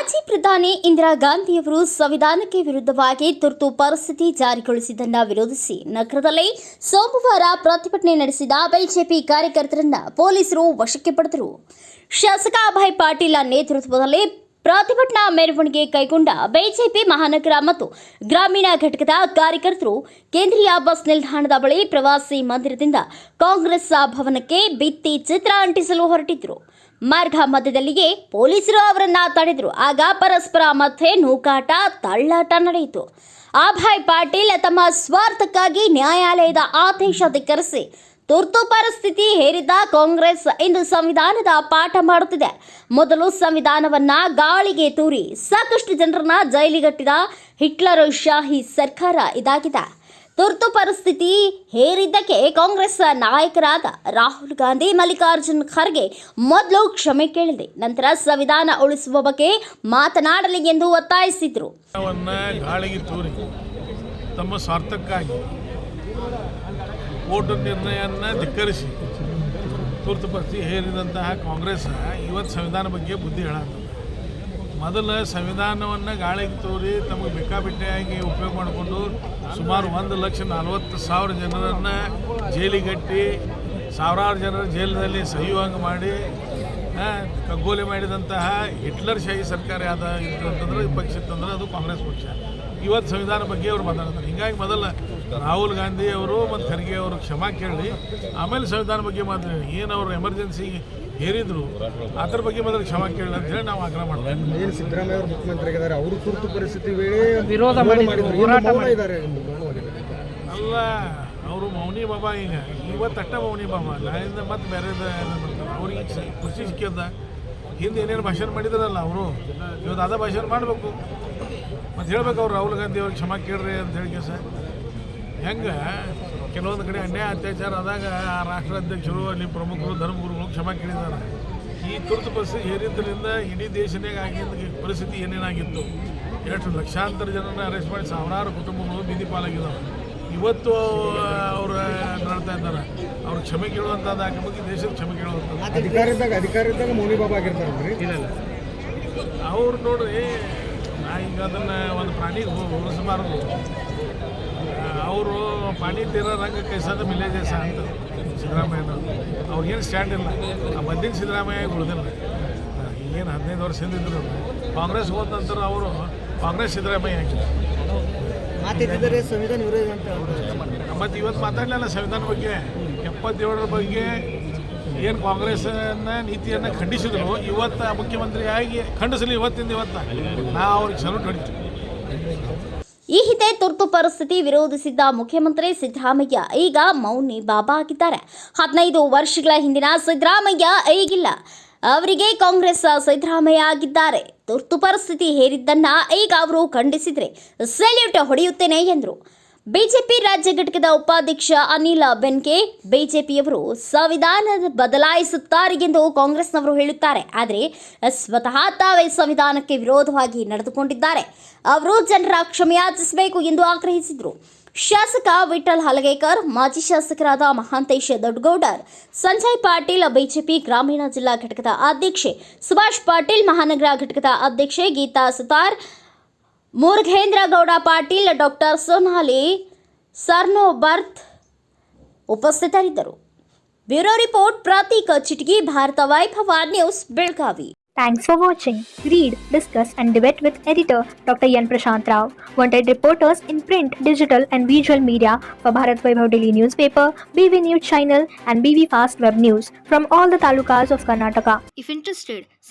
ಮಾಜಿ ಪ್ರಧಾನಿ ಇಂದಿರಾ ಗಾಂಧಿಯವರು ಸಂವಿಧಾನಕ್ಕೆ ವಿರುದ್ಧವಾಗಿ ತುರ್ತು ಪರಿಸ್ಥಿತಿ ಜಾರಿಗೊಳಿಸಿದ್ದನ್ನು ವಿರೋಧಿಸಿ ನಗರದಲ್ಲಿ ಸೋಮವಾರ ಪ್ರತಿಭಟನೆ ನಡೆಸಿದ ಬಿಜೆಪಿ ಕಾರ್ಯಕರ್ತರನ್ನ ಪೊಲೀಸರು ವಶಕ್ಕೆ ಪಡೆದರು. ಶಾಸಕ ಅಭಯ್ ಪಾಟೀಲ್ ನೇತೃತ್ವದಲ್ಲಿ ಪ್ರತಿಭಟನಾ ಮೆರವಣಿಗೆ ಕೈಗೊಂಡ ಬಿಜೆಪಿ ಮಹಾನಗರ ಮತ್ತು ಗ್ರಾಮೀಣ ಘಟಕದ ಕಾರ್ಯಕರ್ತರು ಕೇಂದ್ರೀಯ ಬಸ್ ನಿಲ್ದಾಣದ ಬಳಿ ಪ್ರವಾಸಿ ಮಂದಿರದಿಂದ ಕಾಂಗ್ರೆಸ್ ಭವನಕ್ಕೆ ಭಿತ್ತಿ ಚಿತ್ರ ಅಂಟಿಸಲು ಹೊರಟಿದ್ರು. ಮಾರ್ಗ ಮಧ್ಯದಲ್ಲಿಯೇ ಪೊಲೀಸರು ಅವರನ್ನ ತಡೆದರು. ಆಗ ಪರಸ್ಪರ ಮಧ್ಯೆ ನೂಕಾಟ, ತಳ್ಳಾಟ ನಡೆಯಿತು. ಅಭಯ್ ಪಾಟೀಲ್ ತಮ್ಮ ಸ್ವಾರ್ಥಕ್ಕಾಗಿ ನ್ಯಾಯಾಲಯದ ಆದೇಶ ಧಿಕ್ಕರಿಸಿ ತುರ್ತು ಪರಿಸ್ಥಿತಿ ಹೇರಿದ ಕಾಂಗ್ರೆಸ್ ಇಂದು ಸಂವಿಧಾನದ ಪಾಠ ಮಾಡುತ್ತಿದೆ. ಮೊದಲು ಸಂವಿಧಾನವನ್ನ ಗಾಳಿಗೆ ತೂರಿ ಸಾಕಷ್ಟು ಜನರನ್ನ ಜೈಲಿಗಟ್ಟಿದ ಹಿಟ್ಲರ್ ಶಾಹಿ ಸರ್ಕಾರ ಇದಾಗಿದೆ. ತುರ್ತು ಪರಿಸ್ಥಿತಿ ಹೇರಿದ್ದಕ್ಕೆ ಕಾಂಗ್ರೆಸ್ ನಾಯಕರಾದ ರಾಹುಲ್ ಗಾಂಧಿ, ಮಲ್ಲಿಕಾರ್ಜುನ್ ಖರ್ಗೆ ಮೊದಲು ಕ್ಷಮೆ ಕೇಳಿದೆ, ನಂತರ ಸಂವಿಧಾನ ಉಳಿಸುವ ಬಗ್ಗೆ ಮಾತನಾಡಲಿ ಎಂದು ಒತ್ತಾಯಿಸಿದರು. ಗಾಳಿಗೆ ತೂರಿ ತಮ್ಮ ಸ್ವಾರ್ಥಕ್ಕಾಗಿ ವೋಟ್ ನಿರ್ಣಯವನ್ನು ಧಿಕ್ಕರಿಸಿ ತುರ್ತು ಪರಿಸ್ಥಿತಿ ಹೇರಿದಂತಹ ಕಾಂಗ್ರೆಸ್ ಇವತ್ತು ಸಂವಿಧಾನ ಬಗ್ಗೆ ಬುದ್ಧಿ ಹೇಳೋದು. ಮೊದಲು ಸಂವಿಧಾನವನ್ನು ಗಾಳಿಗೆ ತೋರಿ ತಮಗೆ ಬೇಕಾಬಿಟ್ಟಿಯಾಗಿ ಉಪಯೋಗ ಮಾಡಿಕೊಂಡು ಸುಮಾರು 1,40,000 ಜನರನ್ನು ಜೈಲಿಗಟ್ಟಿ ಸಾವಿರಾರು ಜನರ ಜೈಲಿನಲ್ಲಿ ಸಹಿಯುವಂಗೆ ಮಾಡಿ ಕಗ್ಗೋಲೆ ಮಾಡಿದಂತಹ ಹಿಟ್ಲರ್ ಶಾಹಿ ಸರ್ಕಾರ ಯಾವ್ದು ಅಂತಂದ್ರೆ ಪಕ್ಷ ಇತ್ತಂದ್ರೆ ಅದು ಕಾಂಗ್ರೆಸ್ ಪಕ್ಷ. ಇವತ್ತು ಸಂವಿಧಾನ ಬಗ್ಗೆ ಅವರು ಮಾತಾಡ್ತಾರೆ. ಹೀಗಾಗಿ ಮೊದಲು ರಾಹುಲ್ ಗಾಂಧಿ ಅವರು ಮತ್ತು ಖರ್ಗೆ ಅವರು ಕ್ಷಮಾ ಕೇಳಿ ಆಮೇಲೆ ಸಂವಿಧಾನ ಬಗ್ಗೆ ಮಾತಾಡಿ. ಏನು ಅವರು ಎಮರ್ಜೆನ್ಸಿ ಹೇರಿದ್ರು ಅದರ ಬಗ್ಗೆ ಮೊದಲು ಕ್ಷಮಾ ಕೇಳಿ ಅಂತ ಹೇಳಿ ನಾವು ಆಗ್ರಹ ಮಾಡ್ತೀವಿ. ಏನು ಸಿದ್ದರಾಮಯ್ಯ ಅವರು ಮುಖ್ಯಮಂತ್ರಿ ಆಗಿದ್ದಾರೆ, ಅವರು ತುರ್ತು ಪರಿಸ್ಥಿತಿ ವೇಳೆ ವಿರೋಧ ಮಾಡಿದ್ರು, ಅಲ್ಲ ಅವರು ಮೌನಿ ಬಾಬಾ. ಈಗ ಇವತ್ತು ಅಷ್ಟ ಮೌನಿ ಬಾಬಾ, ನಾಳಿಂದ ಮತ್ತೆ ಬೇರೆ ಅವ್ರಿಗೆ ಖುಷಿ ಸಿಕ್ಕಿದ್ದ. ಹಿಂದೆ ಏನೇನು ಭಾಷಣ ಮಾಡಿದಾರಲ್ಲ ಅವರು ಇವತ್ತು ಅದ ಭಾಷಣ ಮಾಡಬೇಕು ಮತ್ತು ಹೇಳ್ಬೇಕು. ಅವ್ರು ರಾಹುಲ್ ಗಾಂಧಿ ಅವ್ರಿಗೆ ಕ್ಷಮಾ ಕೇಳ್ರಿ ಅಂತ ಹೇಳಿ ಸರ್. ಹೆಂಗೆ ಕೆಲವೊಂದು ಕಡೆ ಅನ್ಯಾಯ ಅತ್ಯಾಚಾರ ಆದಾಗ ಆ ರಾಷ್ಟ್ರಾಧ್ಯಕ್ಷರು ಅಲ್ಲಿ ಪ್ರಮುಖರು ಧರ್ಮಗುರುಗಳು ಕ್ಷಮಾ ಕೇಳಿದ್ದಾರೆ. ಈ ತುರ್ತು ಪರಿಸ್ಥಿತಿ ಹೇರಿದ್ದರಿಂದ ಇಡೀ ದೇಶನಾಗ ಆಗಿದ್ದ ಪರಿಸ್ಥಿತಿ ಏನೇನಾಗಿತ್ತು, ಎಷ್ಟು ಲಕ್ಷಾಂತರ ಜನರನ್ನ ಅರೆಸ್ಟ್ ಮಾಡಿ ಸಾವಿರಾರು ಕುಟುಂಬಗಳು ಬೀದಿ ಪಾಲಾಗಿದ್ದಾವೆ. ಇವತ್ತು ಅವರು ನಡ್ತಾ ಇದ್ದಾರೆ. ಅವ್ರು ಕ್ಷಮೆ ಕೇಳುವಂಥದ್ದು ಬಗ್ಗೆ ದೇಶಕ್ಕೆ ಕ್ಷಮೆ ಕೇಳುವಂಥದ್ದು ಅಧಿಕಾರದಾಗ ಮೌನಿ ಬಾಬಾ ಆಗಿರ್ತಾರೆ. ಇಲ್ಲ ಅವ್ರು ನೋಡ್ರಿ, ನಾ ಈಗ ಅದನ್ನು ಒಂದು ಪ್ರಾಣಿಗೆ ಉಳಿಸಬಾರ್ದು. ಅವರು ಪಾನಿ ತೀರ ರಂಗ ಕೈಸಾದ ಮಿಲೇಜಸ ಅಂತ ಸಿದ್ದರಾಮಯ್ಯನವರು. ಅವ್ರಿಗೇನು ಸ್ಟ್ಯಾಂಡ್ ಇಲ್ಲ. ಆ ಮದ್ದಿನ ಸಿದ್ದರಾಮಯ್ಯ ಉಳಿದಿಲ್ಲ. ಏನು 15 ವರ್ಷ ಹಿಂದಿದ್ರು ಕಾಂಗ್ರೆಸ್ ಹೋದ ನಂತರ ಅವರು ಕಾಂಗ್ರೆಸ್ ಸಿದ್ದರಾಮಯ್ಯ ಆಗಿದ್ದಾರೆ. ಸಂವಿಧಾನ ವಿರೋಧ ಅಂತ ಮತ್ತು ಇವತ್ತು ಮಾತಾಡಲಿಲ್ಲ ಸಂವಿಧಾನ ಬಗ್ಗೆ. 77ರ ಬಗ್ಗೆ ಏನು ಕಾಂಗ್ರೆಸ್ನ ನೀತಿಯನ್ನು ಖಂಡಿಸಿದ್ರು, ಇವತ್ತು ಮುಖ್ಯಮಂತ್ರಿಯಾಗಿ ಖಂಡಿಸಲಿ. ಇವತ್ತು ನಾವು ಅವ್ರಿಗೆ ಸಲ್ಯೂಟ್ ಹೊಡಿತೀವಿ. ಈ ಹಿಂದೆ ತುರ್ತು ಪರಿಸ್ಥಿತಿ ವಿರೋಧಿಸಿದ್ದ ಮುಖ್ಯಮಂತ್ರಿ ಸಿದ್ದರಾಮಯ್ಯ ಈಗ ಮೌನಿ ಬಾಬಾ ಆಗಿದ್ದಾರೆ. 15 ವರ್ಷಗಳ ಹಿಂದಿನ ಸಿದ್ದರಾಮಯ್ಯ ಈಗಿಲ್ಲ. ಅವರಿಗೆ ಕಾಂಗ್ರೆಸ್ ಸಿದ್ದರಾಮಯ್ಯ ಆಗಿದ್ದಾರೆ. ತುರ್ತು ಪರಿಸ್ಥಿತಿ ಹೇರಿದ್ದನ್ನ ಈಗ ಅವರು ಖಂಡಿಸಿದ್ರೆ ಸೆಲ್ಯೂಟ್ ಹೊಡೆಯುತ್ತೇನೆ ಎಂದರು. ಬಿಜೆಪಿ ರಾಜ್ಯ ಘಟಕದ ಉಪಾಧ್ಯಕ್ಷ ಅನಿಲ್ ಬೆನ್ಕೆ, ಬಿಜೆಪಿಯವರು ಸಂವಿಧಾನ ಬದಲಾಯಿಸುತ್ತಾರೆ ಎಂದು ಕಾಂಗ್ರೆಸ್ನವರು ಹೇಳುತ್ತಾರೆ. ಆದರೆ ಸ್ವತಃ ತಾವೇ ಸಂವಿಧಾನಕ್ಕೆ ವಿರೋಧವಾಗಿ ನಡೆದುಕೊಂಡಿದ್ದಾರೆ. ಅವರು ಜನರ ಕ್ಷಮೆಯಾಚಿಸಬೇಕು ಎಂದು ಆಗ್ರಹಿಸಿದರು. ಶಾಸಕ ವಿಠಲ್ ಹಲಗೇಕರ್, ಮಾಜಿ ಶಾಸಕರಾದ ಮಹಾಂತೇಶ್ ದೊಡ್ಡಗೌಡರ್, ಸಂಜಯ್ ಪಾಟೀಲ್, ಬಿಜೆಪಿ ಗ್ರಾಮೀಣ ಜಿಲ್ಲಾ ಘಟಕದ ಅಧ್ಯಕ್ಷೆ ಸುಭಾಷ್ ಪಾಟೀಲ್, ಮಹಾನಗರ ಘಟಕದ ಅಧ್ಯಕ್ಷೆ ಗೀತಾ ಸುತಾರ್, ಮುರುಘೇಂದ್ರ ಗೌಡ ಪಾಟೀಲ್, ಡಾಕ್ಟರ್ ಸೋನಾಲಿ ಸರ್ನೋಬರ್ತ್ ಉಪಸ್ಥಿತರಿದ್ದರು. ಬ್ಯೂರೋ ರಿಪೋರ್ಟ್ ಪ್ರತೀಕ್ ಚಿಟಗಿ, ಭಾರತ ವೈಭವ news, Belagavi. Thanks for watching. Read, discuss and debate with editor Dr. Yan Prashant Rao. Wanted reporters in print, digital and visual media for Bharat Vaibhav Daily Newspaper, BV News Channel and BV Fast Web News from all the talukas of Karnataka. If interested, send